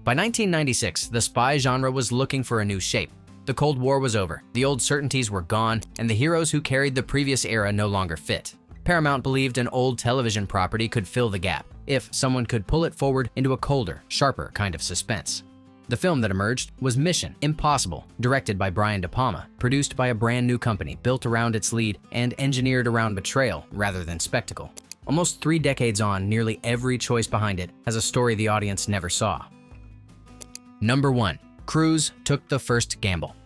By 1996, the spy genre was looking for a new shape. The Cold War was over, the old certainties were gone, and the heroes who carried the previous era no longer fit. Paramount believed an old television property could fill the gap, if someone could pull it forward into a colder, sharper kind of suspense. The film that emerged was Mission: Impossible, directed by Brian De Palma, produced by a brand new company built around its lead and engineered around betrayal rather than spectacle. Almost 3 decades on, nearly every choice behind it has a story the audience never saw. Number 1. Cruise took the first gamble.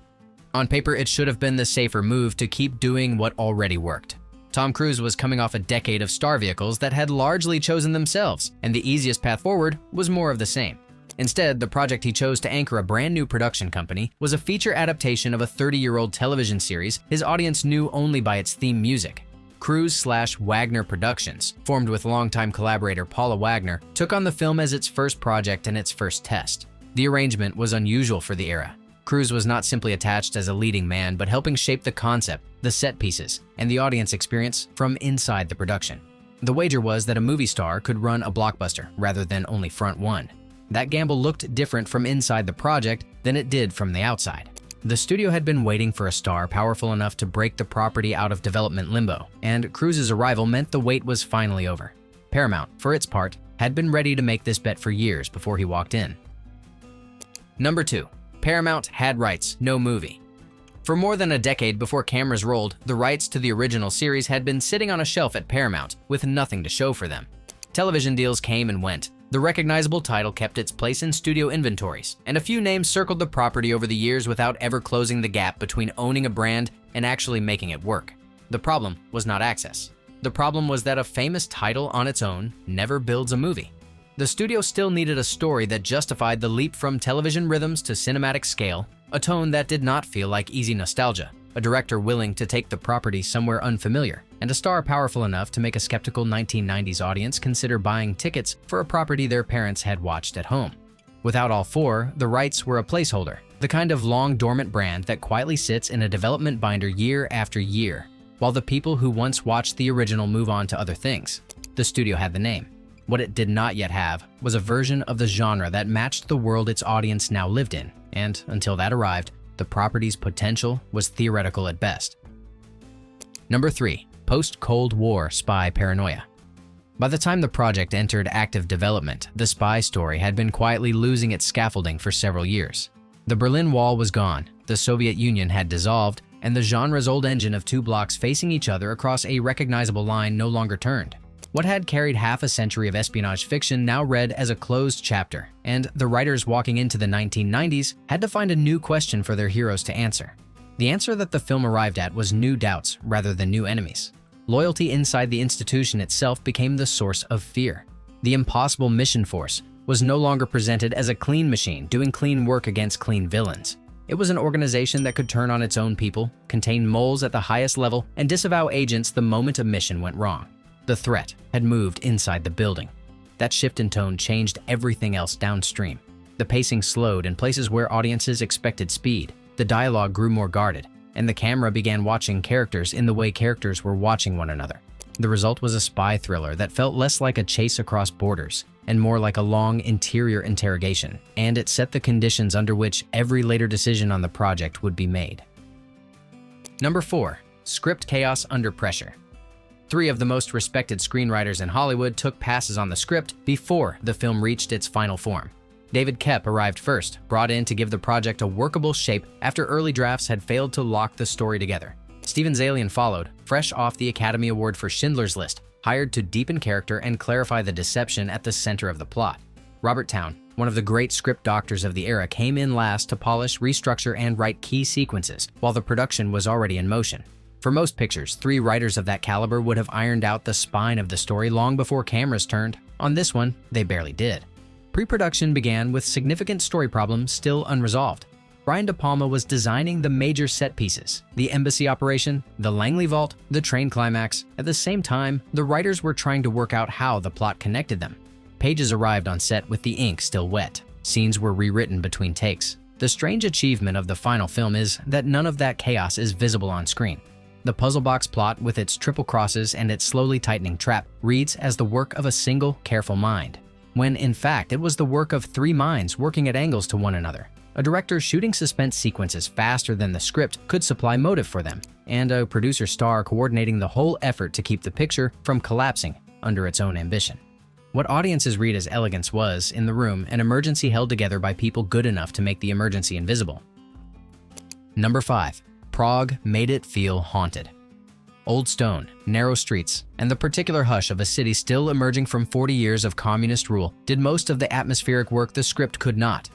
On paper, it should have been the safer move to keep doing what already worked. Tom Cruise was coming off a decade of star vehicles that had largely chosen themselves, and the easiest path forward was more of the same. Instead, the project he chose to anchor a brand new production company was a feature adaptation of a 30-year-old television series his audience knew only by its theme music. Cruise/Wagner Productions, formed with longtime collaborator Paula Wagner, took on the film as its first project and its first test. The arrangement was unusual for the era. Cruise was not simply attached as a leading man, but helping shape the concept, the set pieces, and the audience experience from inside the production. The wager was that a movie star could run a blockbuster rather than only front one. That gamble looked different from inside the project than it did from the outside. The studio had been waiting for a star powerful enough to break the property out of development limbo, and Cruise's arrival meant the wait was finally over. Paramount, for its part, had been ready to make this bet for years before he walked in. Number 2. Paramount had rights, no movie. For more than a decade before cameras rolled, the rights to the original series had been sitting on a shelf at Paramount with nothing to show for them. Television deals came and went. The recognizable title kept its place in studio inventories, and a few names circled the property over the years without ever closing the gap between owning a brand and actually making it work. The problem was not access. The problem was that a famous title on its own never builds a movie. The studio still needed a story that justified the leap from television rhythms to cinematic scale, a tone that did not feel like easy nostalgia, a director willing to take the property somewhere unfamiliar, and a star powerful enough to make a skeptical 1990s audience consider buying tickets for a property their parents had watched at home. Without all four, the rights were a placeholder, the kind of long dormant brand that quietly sits in a development binder year after year, while the people who once watched the original move on to other things. The studio had the name. What it did not yet have was a version of the genre that matched the world its audience now lived in, and until that arrived, the property's potential was theoretical at best. Number 3. Post-Cold War spy paranoia. By the time the project entered active development, the spy story had been quietly losing its scaffolding for several years. The Berlin Wall was gone, the Soviet Union had dissolved, and the genre's old engine of 2 blocks facing each other across a recognizable line no longer turned. What had carried half a century of espionage fiction now read as a closed chapter, and the writers walking into the 1990s had to find a new question for their heroes to answer. The answer that the film arrived at was new doubts rather than new enemies. Loyalty inside the institution itself became the source of fear. The impossible mission force was no longer presented as a clean machine doing clean work against clean villains. It was an organization that could turn on its own people, contain moles at the highest level, and disavow agents the moment a mission went wrong. The threat had moved inside the building. That shift in tone changed everything else downstream. The pacing slowed in places where audiences expected speed, the dialogue grew more guarded, and the camera began watching characters in the way characters were watching one another. The result was a spy thriller that felt less like a chase across borders and more like a long interior interrogation, and it set the conditions under which every later decision on the project would be made. Number 4. Script chaos under pressure. 3 of the most respected screenwriters in Hollywood took passes on the script before the film reached its final form. David Koepp arrived first, brought in to give the project a workable shape after early drafts had failed to lock the story together. Steven Zaillian followed, fresh off the Academy Award for Schindler's List, hired to deepen character and clarify the deception at the center of the plot. Robert Towne, one of the great script doctors of the era, came in last to polish, restructure, and write key sequences, while the production was already in motion. For most pictures, 3 writers of that caliber would have ironed out the spine of the story long before cameras turned. On this one, they barely did. Pre-production began with significant story problems still unresolved. Brian De Palma was designing the major set pieces, the embassy operation, the Langley vault, the train climax. At the same time, the writers were trying to work out how the plot connected them. Pages arrived on set with the ink still wet. Scenes were rewritten between takes. The strange achievement of the final film is that none of that chaos is visible on screen. The puzzle box plot, with its triple crosses and its slowly tightening trap, reads as the work of a single, careful mind. when in fact it was the work of three minds working at angles to one another. A director shooting suspense sequences faster than the script could supply motive for them, and a producer star coordinating the whole effort to keep the picture from collapsing under its own ambition. What audiences read as elegance was, in the room, an emergency held together by people good enough to make the emergency invisible. Number 5. Prague made it feel haunted. Old stone, narrow streets, and the particular hush of a city still emerging from 40 years of communist rule did most of the atmospheric work the script could not.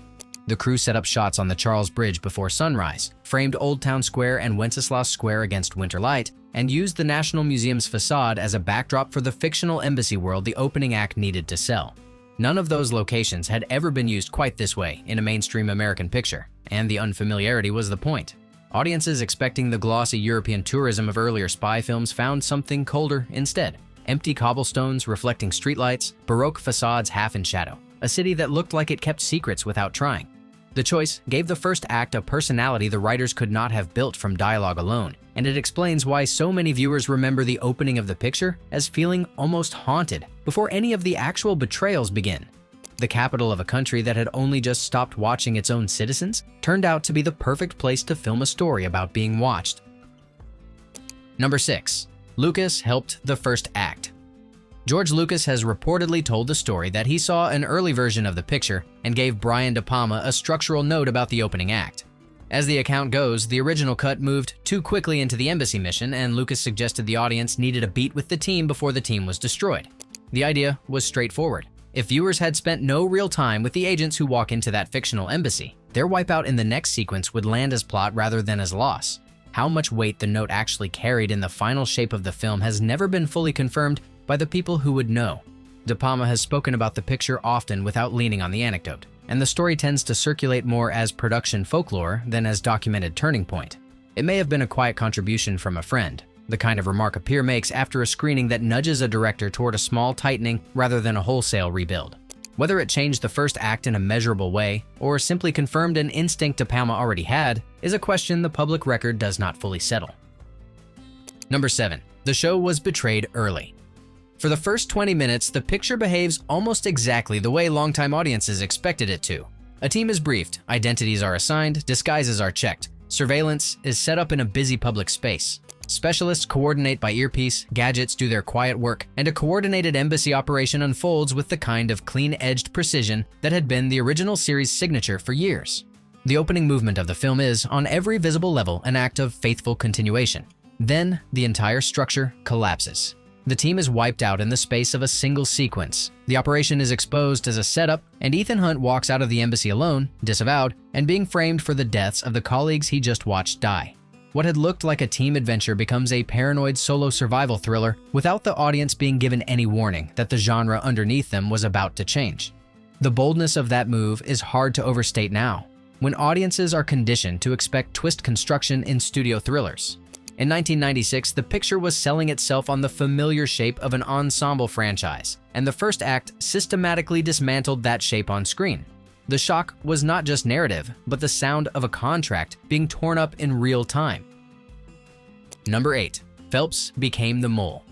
The crew set up shots on the Charles Bridge before sunrise, framed Old Town Square and Wenceslas Square against winter light, and used the National Museum's facade as a backdrop for the fictional embassy world the opening act needed to sell. None of those locations had ever been used quite this way in a mainstream American picture, and the unfamiliarity was the point. Audiences expecting the glossy European tourism of earlier spy films found something colder instead. Empty cobblestones reflecting streetlights, Baroque facades half in shadow, a city that looked like it kept secrets without trying. The choice gave the first act a personality the writers could not have built from dialogue alone, and it explains why so many viewers remember the opening of the picture as feeling almost haunted before any of the actual betrayals begin. The capital of a country that had only just stopped watching its own citizens turned out to be the perfect place to film a story about being watched. Number 6. Lucas helped the first act. George Lucas has reportedly told the story that he saw an early version of the picture and gave Brian De Palma a structural note about the opening act. As the account goes, the original cut moved too quickly into the embassy mission, and Lucas suggested the audience needed a beat with the team before the team was destroyed. The idea was straightforward. If viewers had spent no real time with the agents who walk into that fictional embassy, their wipeout in the next sequence would land as plot rather than as loss. How much weight the note actually carried in the final shape of the film has never been fully confirmed by the people who would know. De Palma has spoken about the picture often without leaning on the anecdote, and the story tends to circulate more as production folklore than as documented turning point. It may have been a quiet contribution from a friend, the kind of remark a peer makes after a screening that nudges a director toward a small tightening rather than a wholesale rebuild. Whether it changed the first act in a measurable way or simply confirmed an instinct De Palma already had is a question the public record does not fully settle. Number 7. The show was betrayed early. For the first 20 minutes, the picture behaves almost exactly the way longtime audiences expected it to. A team is briefed, identities are assigned, disguises are checked, surveillance is set up in a busy public space. Specialists coordinate by earpiece, gadgets do their quiet work, and a coordinated embassy operation unfolds with the kind of clean-edged precision that had been the original series' signature for years. The opening movement of the film is, on every visible level, an act of faithful continuation. Then, the entire structure collapses. The team is wiped out in the space of a single sequence. The operation is exposed as a setup, and Ethan Hunt walks out of the embassy alone, disavowed, and being framed for the deaths of the colleagues he just watched die. What had looked like a team adventure becomes a paranoid solo survival thriller without the audience being given any warning that the genre underneath them was about to change. The boldness of that move is hard to overstate now, when audiences are conditioned to expect twist construction in studio thrillers. In 1996, the picture was selling itself on the familiar shape of an ensemble franchise, and the first act systematically dismantled that shape on screen. The shock was not just narrative, but the sound of a contract being torn up in real time. Number 8. Phelps became the mole.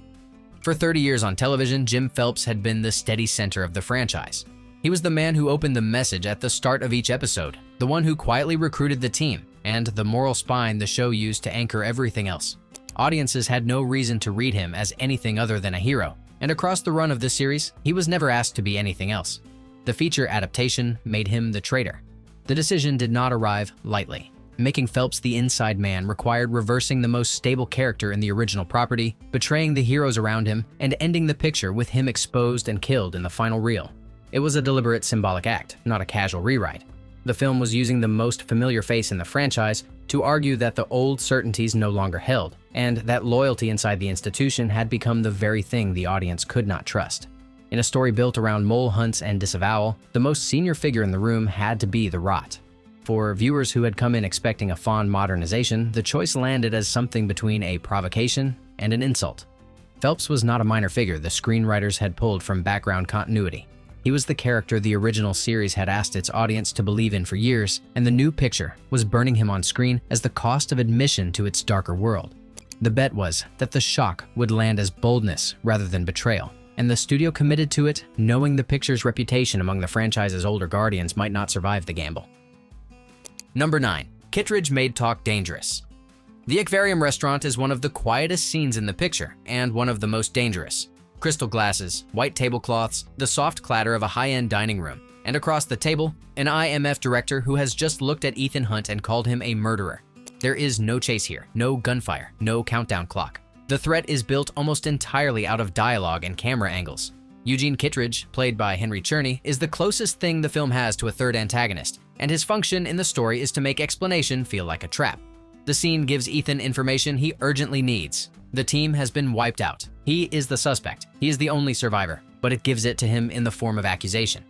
For 30 years on television, Jim Phelps had been the steady center of the franchise. He was the man who opened the message at the start of each episode, the one who quietly recruited the team, and the moral spine the show used to anchor everything else. Audiences had no reason to read him as anything other than a hero, and across the run of this series, he was never asked to be anything else. The feature adaptation made him the traitor. The decision did not arrive lightly. Making Phelps the inside man required reversing the most stable character in the original property, betraying the heroes around him, and ending the picture with him exposed and killed in the final reel. It was a deliberate symbolic act, not a casual rewrite. The film was using the most familiar face in the franchise to argue that the old certainties no longer held, and that loyalty inside the institution had become the very thing the audience could not trust. In a story built around mole hunts and disavowal, the most senior figure in the room had to be the rot. For viewers who had come in expecting a fond modernization, the choice landed as something between a provocation and an insult. Phelps was not a minor figure the screenwriters had pulled from background continuity. He was the character the original series had asked its audience to believe in for years, and the new picture was burning him on screen as the cost of admission to its darker world. The bet was that the shock would land as boldness rather than betrayal, and the studio committed to it, knowing the picture's reputation among the franchise's older guardians might not survive the gamble. Number 9. Kittredge made talk dangerous. The aquarium restaurant is one of the quietest scenes in the picture, and one of the most dangerous. Crystal glasses, white tablecloths, the soft clatter of a high-end dining room, and across the table, an IMF director who has just looked at Ethan Hunt and called him a murderer. There is no chase here, no gunfire, no countdown clock. The threat is built almost entirely out of dialogue and camera angles. Eugene Kittredge, played by Henry Czerny, is the closest thing the film has to a third antagonist, and his function in the story is to make explanation feel like a trap. The scene gives Ethan information he urgently needs. The team has been wiped out. He is the suspect. He is the only survivor, but it gives it to him in the form of accusation.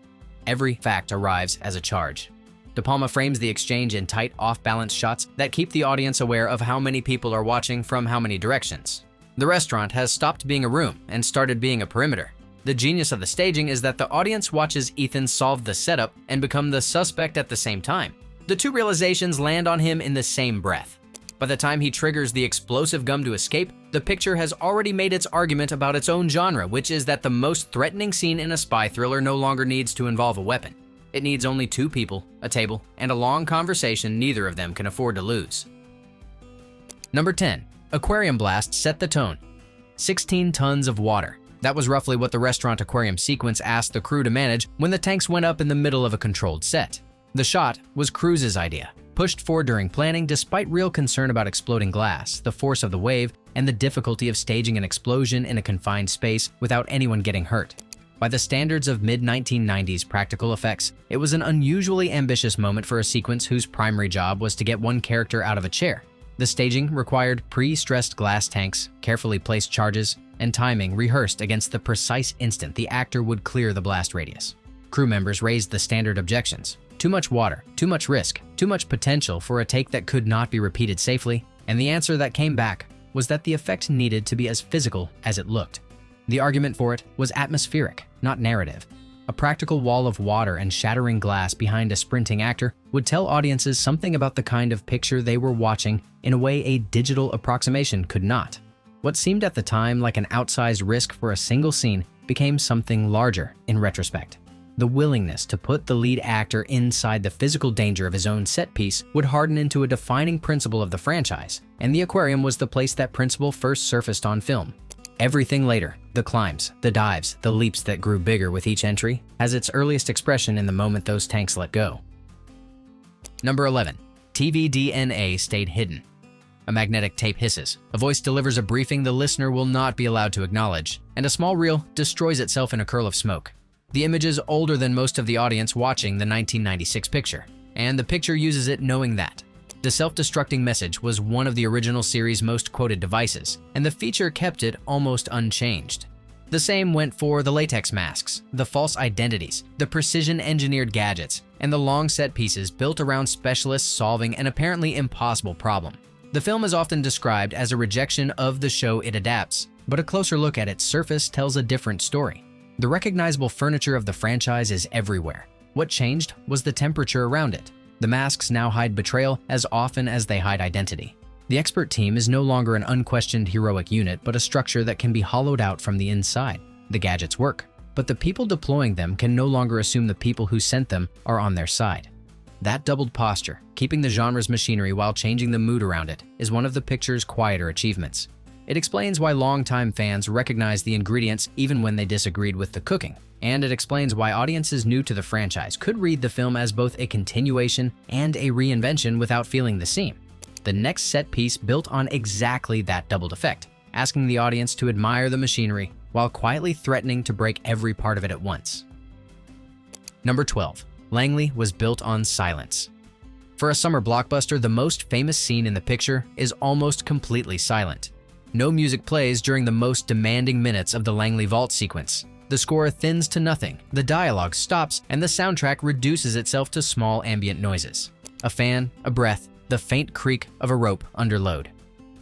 Every fact arrives as a charge. De Palma frames the exchange in tight, off-balance shots that keep the audience aware of how many people are watching from how many directions. The restaurant has stopped being a room and started being a perimeter. The genius of the staging is that the audience watches Ethan solve the setup and become the suspect at the same time. The two realizations land on him in the same breath. By the time he triggers the explosive gum to escape, the picture has already made its argument about its own genre, which is that the most threatening scene in a spy thriller no longer needs to involve a weapon. It needs only two people, a table, and a long conversation neither of them can afford to lose. Number 10. Aquarium blast set the tone. 16 tons of water. That was roughly what the restaurant aquarium sequence asked the crew to manage when the tanks went up in the middle of a controlled set. The shot was Cruise's idea, pushed for during planning despite real concern about exploding glass, the force of the wave, and the difficulty of staging an explosion in a confined space without anyone getting hurt. By the standards of mid-1990s practical effects, it was an unusually ambitious moment for a sequence whose primary job was to get one character out of a chair. The staging required pre-stressed glass tanks, carefully placed charges, and timing rehearsed against the precise instant the actor would clear the blast radius. Crew members raised the standard objections. Too much water, too much risk, too much potential for a take that could not be repeated safely, and the answer that came back was that the effect needed to be as physical as it looked. The argument for it was atmospheric, not narrative. A practical wall of water and shattering glass behind a sprinting actor would tell audiences something about the kind of picture they were watching in a way a digital approximation could not. What seemed at the time like an outsized risk for a single scene became something larger in retrospect. The willingness to put the lead actor inside the physical danger of his own set piece would harden into a defining principle of the franchise, and the aquarium was the place that principle first surfaced on film. Everything later, the climbs, the dives, the leaps that grew bigger with each entry, has its earliest expression in the moment those tanks let go. Number 11. TV DNA stayed hidden. A magnetic tape hisses, a voice delivers a briefing the listener will not be allowed to acknowledge, and a small reel destroys itself in a curl of smoke. The image is older than most of the audience watching the 1996 picture, and the picture uses it knowing that. The self-destructing message was one of the original series' most quoted devices, and the feature kept it almost unchanged. The same went for the latex masks, the false identities, the precision-engineered gadgets, and the long set pieces built around specialists solving an apparently impossible problem. The film is often described as a rejection of the show it adapts, but a closer look at its surface tells a different story. The recognizable furniture of the franchise is everywhere. What changed was the temperature around it. The masks now hide betrayal as often as they hide identity. The expert team is no longer an unquestioned heroic unit, but a structure that can be hollowed out from the inside. The gadgets work, but the people deploying them can no longer assume the people who sent them are on their side. That doubled posture, keeping the genre's machinery while changing the mood around it, is one of the picture's quieter achievements. It explains why longtime fans recognize the ingredients even when they disagreed with the cooking, and it explains why audiences new to the franchise could read the film as both a continuation and a reinvention without feeling the seam. The next set piece built on exactly that doubled effect, asking the audience to admire the machinery while quietly threatening to break every part of it at once. Number 12. Langley was built on silence. For a summer blockbuster, the most famous scene in the picture is almost completely silent. No music plays during the most demanding minutes of the Langley vault sequence. The score thins to nothing, the dialogue stops, and the soundtrack reduces itself to small ambient noises. A fan, a breath, the faint creak of a rope under load.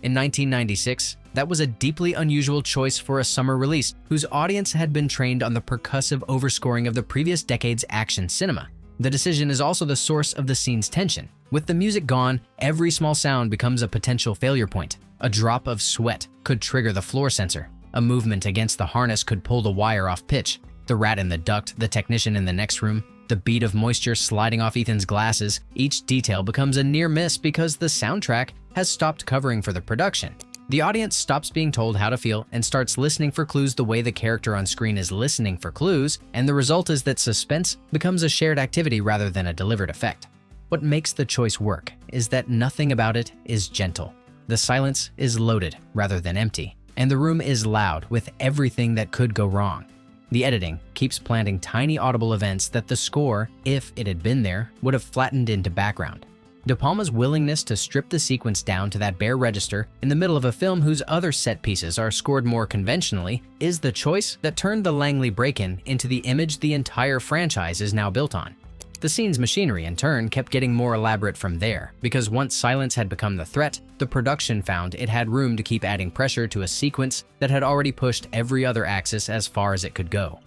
In 1996, that was a deeply unusual choice for a summer release whose audience had been trained on the percussive overscoring of the previous decade's action cinema. The decision is also the source of the scene's tension. With the music gone, every small sound becomes a potential failure point. A drop of sweat could trigger the floor sensor. A movement against the harness could pull the wire off pitch. The rat in the duct, the technician in the next room, the bead of moisture sliding off Ethan's glasses, each detail becomes a near miss because the soundtrack has stopped covering for the production. The audience stops being told how to feel and starts listening for clues the way the character on screen is listening for clues, and the result is that suspense becomes a shared activity rather than a delivered effect. What makes the choice work is that nothing about it is gentle. The silence is loaded rather than empty, and the room is loud with everything that could go wrong. The editing keeps planting tiny audible events that the score, if it had been there, would have flattened into background. De Palma's willingness to strip the sequence down to that bare register in the middle of a film whose other set pieces are scored more conventionally is the choice that turned the Langley break-in into the image the entire franchise is now built on. The scene's machinery, in turn, kept getting more elaborate from there, because once silence had become the threat, the production found it had room to keep adding pressure to a sequence that had already pushed every other axis as far as it could go.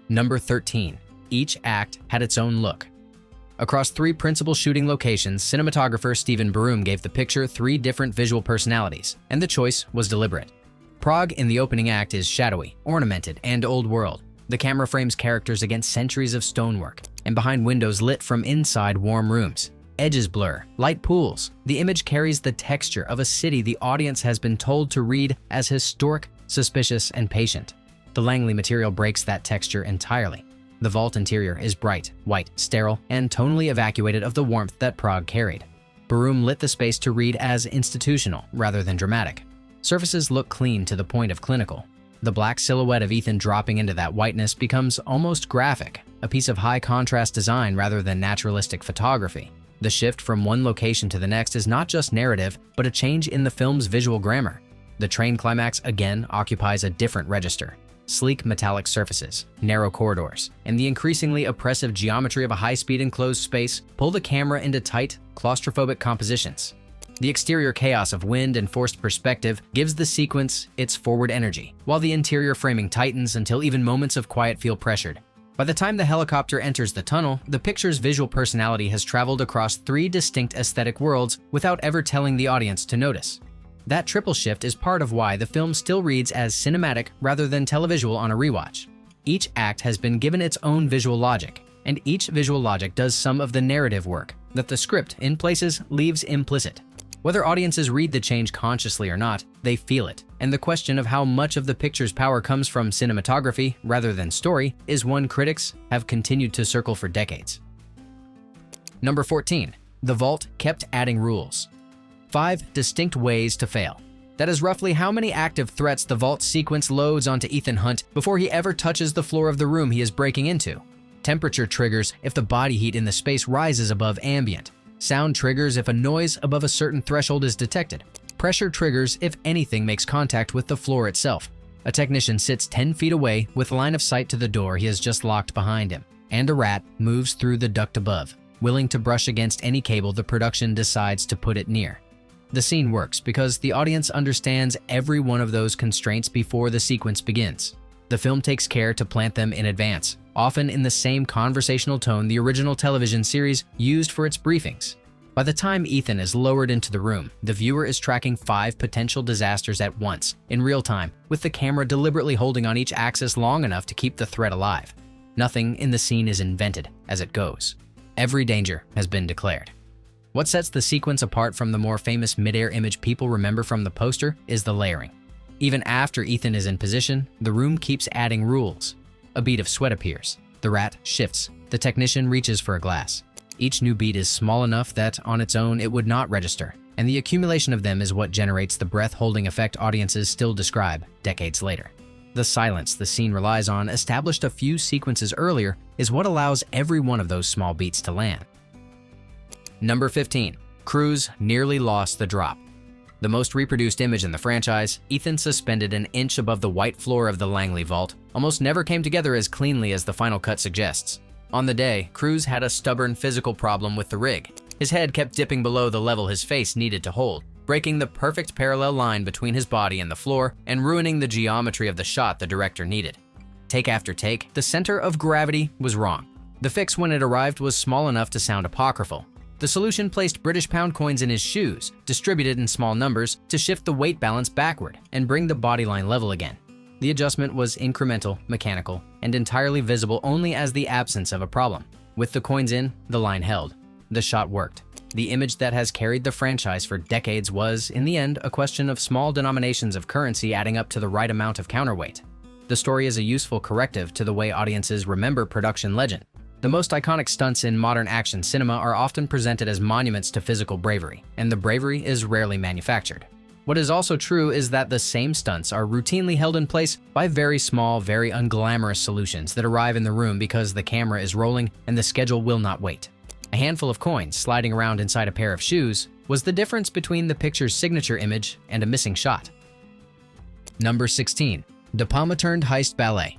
Number 13. Each act had its own look. Across 3 principal shooting locations, cinematographer Stephen Barum gave the picture 3 different visual personalities, and the choice was deliberate. Prague in the opening act is shadowy, ornamented, and old world. The camera frames characters against centuries of stonework, and behind windows lit from inside warm rooms. Edges blur, light pools. The image carries the texture of a city the audience has been told to read as historic, suspicious, and patient. The Langley material breaks that texture entirely. The vault interior is bright, white, sterile, and tonally evacuated of the warmth that Prague carried. Barum lit the space to read as institutional rather than dramatic. Surfaces look clean to the point of clinical. The black silhouette of Ethan dropping into that whiteness becomes almost graphic, a piece of high contrast design rather than naturalistic photography. The shift from one location to the next is not just narrative, but a change in the film's visual grammar. The train climax again occupies a different register. Sleek metallic surfaces, narrow corridors, and the increasingly oppressive geometry of a high-speed enclosed space pull the camera into tight, claustrophobic compositions. The exterior chaos of wind and forced perspective gives the sequence its forward energy, while the interior framing tightens until even moments of quiet feel pressured. By the time the helicopter enters the tunnel, the picture's visual personality has traveled across 3 distinct aesthetic worlds without ever telling the audience to notice. That triple shift is part of why the film still reads as cinematic rather than televisual on a rewatch. Each act has been given its own visual logic, and each visual logic does some of the narrative work that the script, in places, leaves implicit. Whether audiences read the change consciously or not, they feel it, and the question of how much of the picture's power comes from cinematography rather than story is one critics have continued to circle for decades. Number 14. The vault kept adding rules. 5 distinct ways to fail. That is roughly how many active threats the vault sequence loads onto Ethan Hunt before he ever touches the floor of the room he is breaking into. Temperature triggers if the body heat in the space rises above ambient. Sound triggers if a noise above a certain threshold is detected. Pressure triggers if anything makes contact with the floor itself. A technician sits 10 feet away with line of sight to the door he has just locked behind him. And a rat moves through the duct above, willing to brush against any cable the production decides to put it near. The scene works because the audience understands every one of those constraints before the sequence begins. The film takes care to plant them in advance, often in the same conversational tone the original television series used for its briefings. By the time Ethan is lowered into the room, the viewer is tracking 5 potential disasters at once, in real time, with the camera deliberately holding on each axis long enough to keep the threat alive. Nothing in the scene is invented as it goes. Every danger has been declared. What sets the sequence apart from the more famous mid-air image people remember from the poster is the layering. Even after Ethan is in position, the room keeps adding rules. A bead of sweat appears. The rat shifts. The technician reaches for a glass. Each new bead is small enough that, on its own, it would not register, and the accumulation of them is what generates the breath-holding effect audiences still describe decades later. The silence the scene relies on, established a few sequences earlier, is what allows every one of those small beats to land. Number 15. Crews nearly lost the drop. The most reproduced image in the franchise, Ethan suspended an inch above the white floor of the Langley vault, almost never came together as cleanly as the final cut suggests. On the day, Crews had a stubborn physical problem with the rig. His head kept dipping below the level his face needed to hold, breaking the perfect parallel line between his body and the floor and ruining the geometry of the shot the director needed. Take after take, the center of gravity was wrong. The fix when it arrived was small enough to sound apocryphal. The solution placed British pound coins in his shoes, distributed in small numbers to shift the weight balance backward and bring the body line level again. The adjustment was incremental, mechanical, and entirely visible only as the absence of a problem. With the coins in, the line held. The shot worked. The image that has carried the franchise for decades was, in the end, a question of small denominations of currency adding up to the right amount of counterweight. The story is a useful corrective to the way audiences remember production legend. The most iconic stunts in modern action cinema are often presented as monuments to physical bravery, and the bravery is rarely manufactured. What is also true is that the same stunts are routinely held in place by very small, very unglamorous solutions that arrive in the room because the camera is rolling and the schedule will not wait. A handful of coins sliding around inside a pair of shoes was the difference between the picture's signature image and a missing shot. Number 16. De Palma turned heist ballet.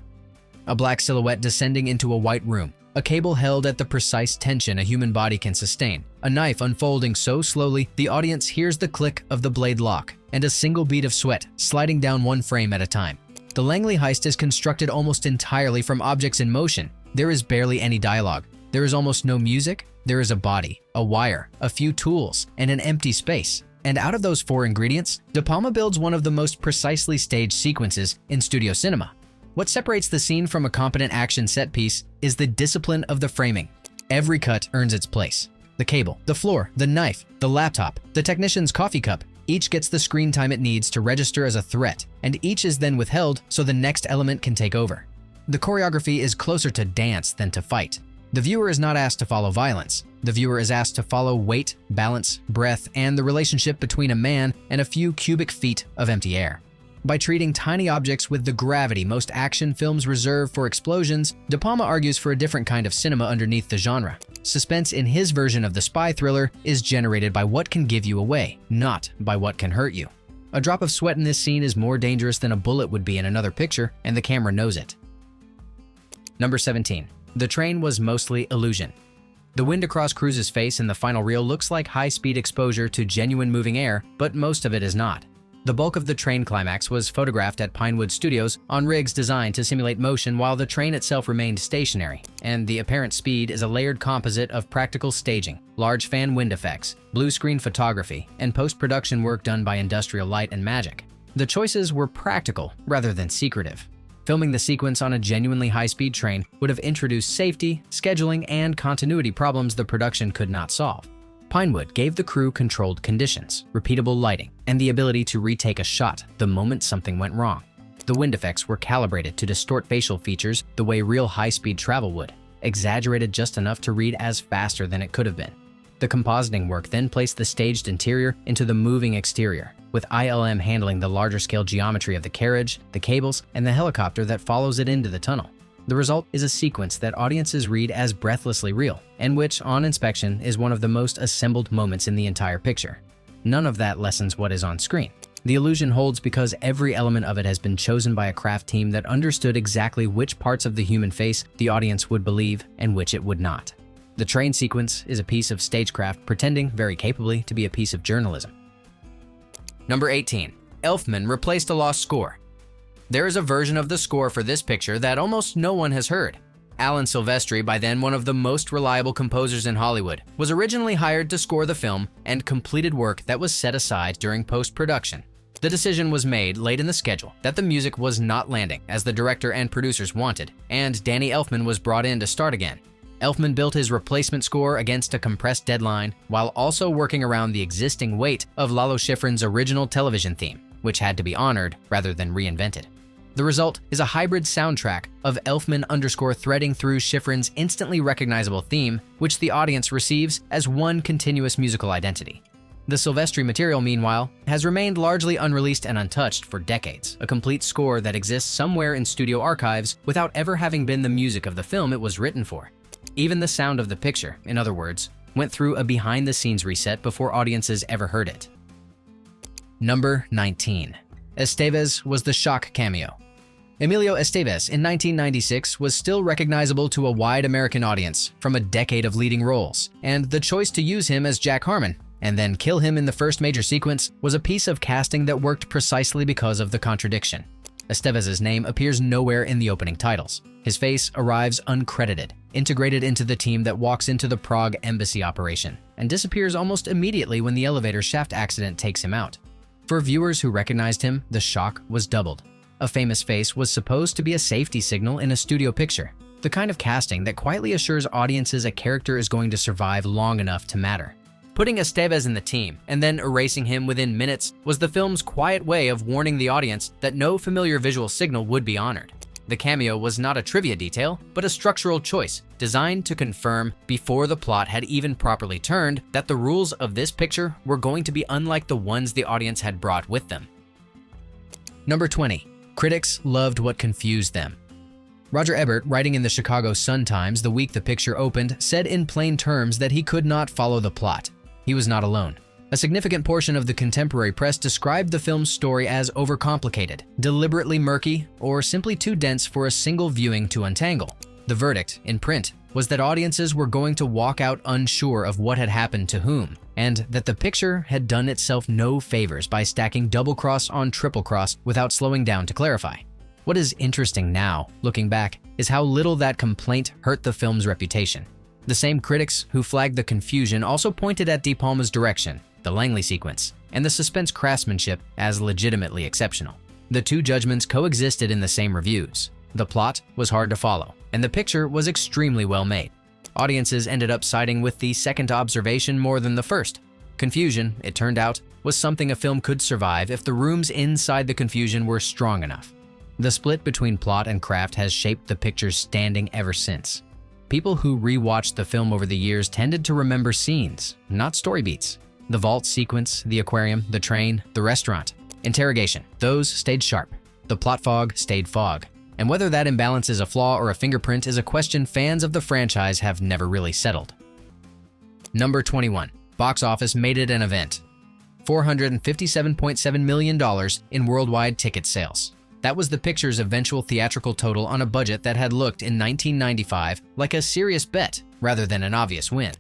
A black silhouette descending into a white room. A cable held at the precise tension a human body can sustain. A knife unfolding so slowly the audience hears the click of the blade lock, and a single bead of sweat sliding down one frame at a time. The Langley heist is constructed almost entirely from objects in motion. There is barely any dialogue. There is almost no music. There is a body, a wire, a few tools, and an empty space. And out of those four ingredients, De Palma builds one of the most precisely staged sequences in studio cinema. What separates the scene from a competent action set piece is the discipline of the framing. Every cut earns its place. The cable, the floor, the knife, the laptop, the technician's coffee cup, each gets the screen time it needs to register as a threat, and each is then withheld so the next element can take over. The choreography is closer to dance than to fight. The viewer is not asked to follow violence. The viewer is asked to follow weight, balance, breath, and the relationship between a man and a few cubic feet of empty air. By treating tiny objects with the gravity most action films reserve for explosions, De Palma argues for a different kind of cinema underneath the genre. Suspense in his version of the spy thriller is generated by what can give you away, not by what can hurt you. A drop of sweat in this scene is more dangerous than a bullet would be in another picture, and the camera knows it. Number 17. The train was mostly illusion. The wind across Cruise's face in the final reel looks like high-speed exposure to genuine moving air, but most of it is not. The bulk of the train climax was photographed at Pinewood Studios on rigs designed to simulate motion while the train itself remained stationary, and the apparent speed is a layered composite of practical staging, large fan wind effects, blue screen photography, and post-production work done by industrial light and magic. The choices were practical rather than secretive. Filming the sequence on a genuinely high-speed train would have introduced safety, scheduling, and continuity problems the production could not solve. Pinewood gave the crew controlled conditions, repeatable lighting, and the ability to retake a shot the moment something went wrong. The wind effects were calibrated to distort facial features the way real high-speed travel would, exaggerated just enough to read as faster than it could have been. The compositing work then placed the staged interior into the moving exterior, with ILM handling the larger-scale geometry of the carriage, the cables, and the helicopter that follows it into the tunnel. The result is a sequence that audiences read as breathlessly real, and which, on inspection, is one of the most assembled moments in the entire picture. None of that lessens what is on screen. The illusion holds because every element of it has been chosen by a craft team that understood exactly which parts of the human face the audience would believe and which it would not. The train sequence is a piece of stagecraft pretending, very capably, to be a piece of journalism. Number 18. Elfman replaced a lost score. There is a version of the score for this picture that almost no one has heard. Alan Silvestri, by then one of the most reliable composers in Hollywood, was originally hired to score the film and completed work that was set aside during post-production. The decision was made late in the schedule that the music was not landing as the director and producers wanted, and Danny Elfman was brought in to start again. Elfman built his replacement score against a compressed deadline while also working around the existing weight of Lalo Schifrin's original television theme, which had to be honored rather than reinvented. The result is a hybrid soundtrack of Elfman threading through Schifrin's instantly recognizable theme, which the audience receives as one continuous musical identity. The Silvestri material, meanwhile, has remained largely unreleased and untouched for decades, a complete score that exists somewhere in studio archives without ever having been the music of the film it was written for. Even the sound of the picture, in other words, went through a behind-the-scenes reset before audiences ever heard it. Number 19. Estevez was the shock cameo. Emilio Estevez in 1996 was still recognizable to a wide American audience from a decade of leading roles, and the choice to use him as Jack Harmon and then kill him in the first major sequence was a piece of casting that worked precisely because of the contradiction. Estevez's name appears nowhere in the opening titles. His face arrives uncredited, integrated into the team that walks into the Prague embassy operation, and disappears almost immediately when the elevator shaft accident takes him out. For viewers who recognized him, the shock was doubled. A famous face was supposed to be a safety signal in a studio picture, the kind of casting that quietly assures audiences a character is going to survive long enough to matter. Putting Estevez in the team and then erasing him within minutes was the film's quiet way of warning the audience that no familiar visual signal would be honored. The cameo was not a trivia detail, but a structural choice designed to confirm, before the plot had even properly turned, that the rules of this picture were going to be unlike the ones the audience had brought with them. Number 20. Critics loved what confused them. Roger Ebert, writing in the Chicago Sun-Times the week the picture opened, said in plain terms that he could not follow the plot. He was not alone. A significant portion of the contemporary press described the film's story as overcomplicated, deliberately murky, or simply too dense for a single viewing to untangle. The verdict, in print, was that audiences were going to walk out unsure of what had happened to whom, and that the picture had done itself no favors by stacking double-cross on triple-cross without slowing down to clarify. What is interesting now, looking back, is how little that complaint hurt the film's reputation. The same critics who flagged the confusion also pointed at De Palma's direction, the Langley sequence, and the suspense craftsmanship as legitimately exceptional. The two judgments coexisted in the same reviews. The plot was hard to follow, and the picture was extremely well made. Audiences ended up siding with the second observation more than the first. Confusion, it turned out, was something a film could survive if the rooms inside the confusion were strong enough. The split between plot and craft has shaped the picture's standing ever since. People who rewatched the film over the years tended to remember scenes, not story beats. The vault sequence, the aquarium, the train, the restaurant. Interrogation, those stayed sharp. The plot fog stayed fog. And whether that imbalance is a flaw or a fingerprint is a question fans of the franchise have never really settled. Number 21. Box office made it an event. $457.7 million in worldwide ticket sales. That was the picture's eventual theatrical total on a budget that had looked in 1995 like a serious bet rather than an obvious win.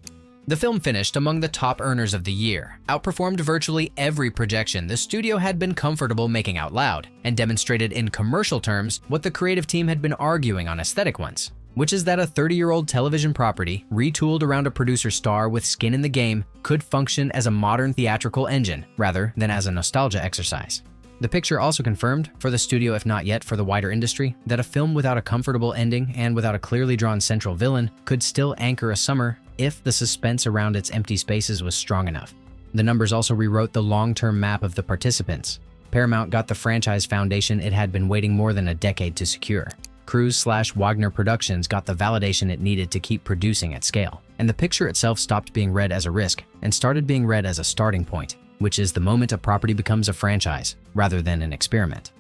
The film finished among the top earners of the year, outperformed virtually every projection the studio had been comfortable making out loud, and demonstrated in commercial terms what the creative team had been arguing on aesthetic ones, which is that a 30-year-old television property retooled around a producer star with skin in the game could function as a modern theatrical engine rather than as a nostalgia exercise. The picture also confirmed, for the studio if not yet for the wider industry, that a film without a comfortable ending and without a clearly drawn central villain could still anchor a summer if the suspense around its empty spaces was strong enough. The numbers also rewrote the long-term map of the participants. Paramount got the franchise foundation it had been waiting more than a decade to secure. Cruise/Wagner Productions got the validation it needed to keep producing at scale. And the picture itself stopped being read as a risk and started being read as a starting point, which is the moment a property becomes a franchise rather than an experiment.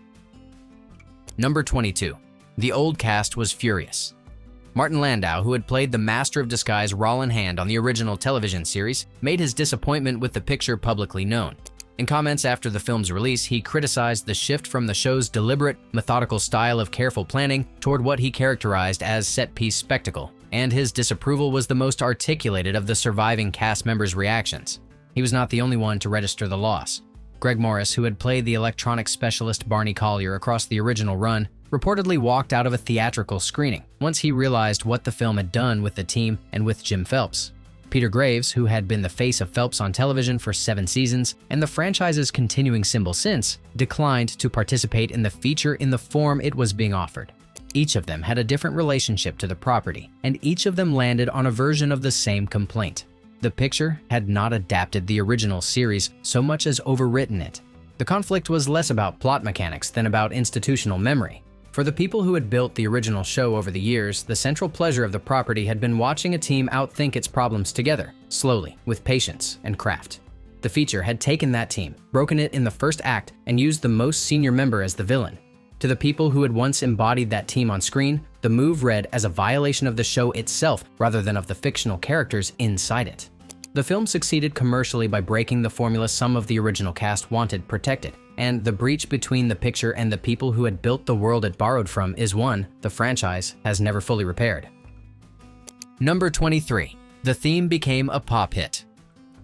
Number 22. The old cast was furious. Martin Landau, who had played the master of disguise Rollin Hand on the original television series, made his disappointment with the picture publicly known. In comments after the film's release, he criticized the shift from the show's deliberate, methodical style of careful planning toward what he characterized as set-piece spectacle, and his disapproval was the most articulated of the surviving cast members' reactions. He was not the only one to register the loss. Greg Morris, who had played the electronics specialist Barney Collier across the original run, reportedly walked out of a theatrical screening once he realized what the film had done with the team and with Jim Phelps. Peter Graves, who had been the face of Phelps on television for 7 seasons and the franchise's continuing symbol since, declined to participate in the feature in the form it was being offered. Each of them had a different relationship to the property, and each of them landed on a version of the same complaint. The picture had not adapted the original series so much as overwritten it. The conflict was less about plot mechanics than about institutional memory. For the people who had built the original show over the years, the central pleasure of the property had been watching a team outthink its problems together, slowly, with patience and craft. The feature had taken that team, broken it in the first act, and used the most senior member as the villain. To the people who had once embodied that team on screen, the move read as a violation of the show itself rather than of the fictional characters inside it. The film succeeded commercially by breaking the formula some of the original cast wanted protected, and the breach between the picture and the people who had built the world it borrowed from is one the franchise has never fully repaired. Number 23. The theme became a pop hit.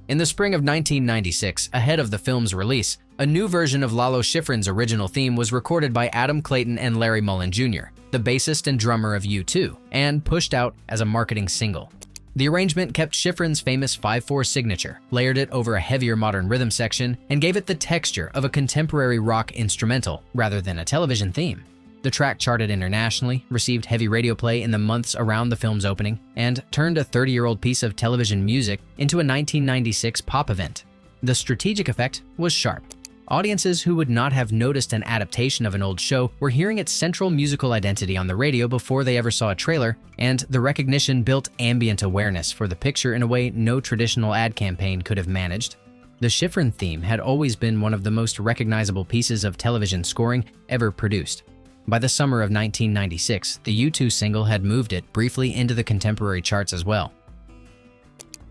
In the spring of 1996, ahead of the film's release, A new version of Lalo Schifrin's original theme was recorded by Adam Clayton and Larry Mullen Jr., the bassist and drummer of U2, and pushed out as a marketing single. The arrangement kept Schifrin's famous 5/4 signature, layered it over a heavier modern rhythm section, and gave it the texture of a contemporary rock instrumental rather than a television theme. The track charted internationally, received heavy radio play in the months around the film's opening, and turned a 30-year-old piece of television music into a 1996 pop event. The strategic effect was sharp. Audiences who would not have noticed an adaptation of an old show were hearing its central musical identity on the radio before they ever saw a trailer, and the recognition built ambient awareness for the picture in a way no traditional ad campaign could have managed. The Schifrin theme had always been one of the most recognizable pieces of television scoring ever produced. By the summer of 1996, the U2 single had moved it briefly into the contemporary charts as well.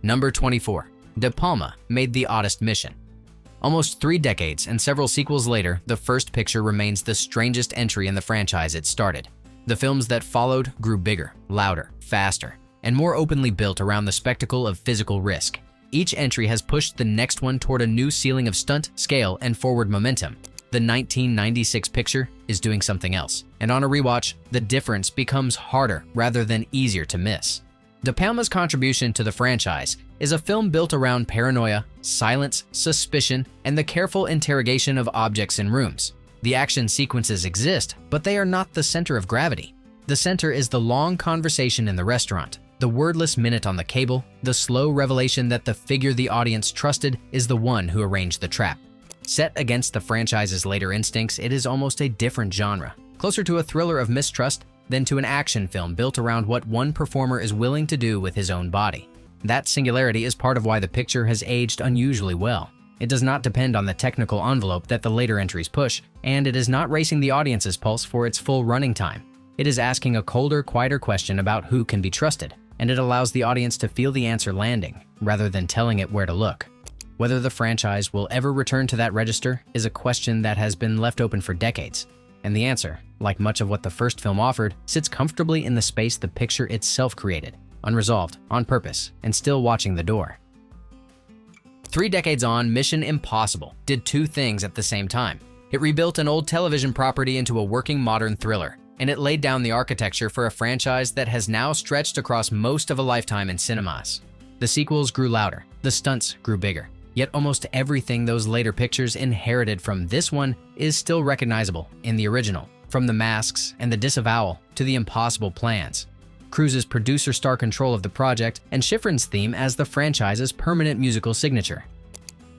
Number 24. De Palma made the oddest mission. Almost 3 decades and several sequels later, the first picture remains the strangest entry in the franchise it started. The films that followed grew bigger, louder, faster, and more openly built around the spectacle of physical risk. Each entry has pushed the next one toward a new ceiling of stunt, scale, and forward momentum. The 1996 picture is doing something else, and on a rewatch, the difference becomes harder rather than easier to miss. De Palma's contribution to the franchise is a film built around paranoia, silence, suspicion, and the careful interrogation of objects in rooms. The action sequences exist, but they are not the center of gravity. The center is the long conversation in the restaurant, the wordless minute on the cable, the slow revelation that the figure the audience trusted is the one who arranged the trap. Set against the franchise's later instincts, it is almost a different genre, closer to a thriller of mistrust than to an action film built around what one performer is willing to do with his own body. That singularity is part of why the picture has aged unusually well. It does not depend on the technical envelope that the later entries push, and it is not racing the audience's pulse for its full running time. It is asking a colder, quieter question about who can be trusted, and it allows the audience to feel the answer landing, rather than telling it where to look. Whether the franchise will ever return to that register is a question that has been left open for decades, and the answer, like much of what the first film offered, sits comfortably in the space the picture itself created, unresolved, on purpose, and still watching the door. 3 decades on, Mission Impossible did 2 things at the same time. It rebuilt an old television property into a working modern thriller, and it laid down the architecture for a franchise that has now stretched across most of a lifetime in cinemas. The sequels grew louder, the stunts grew bigger, yet almost everything those later pictures inherited from this one is still recognizable in the original, from the masks and the disavowal to the impossible plans. Cruise's producer star control of the project, and Schifrin's theme as the franchise's permanent musical signature.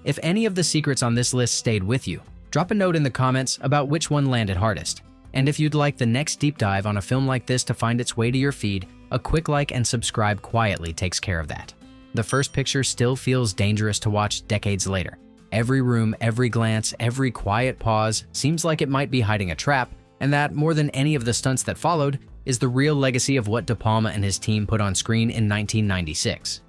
If any of the secrets on this list stayed with you, drop a note in the comments about which one landed hardest. And if you'd like the next deep dive on a film like this to find its way to your feed, a quick like and subscribe quietly takes care of that. The first picture still feels dangerous to watch decades later. Every room, every glance, every quiet pause seems like it might be hiding a trap, and that, more than any of the stunts that followed, is the real legacy of what De Palma and his team put on screen in 1996.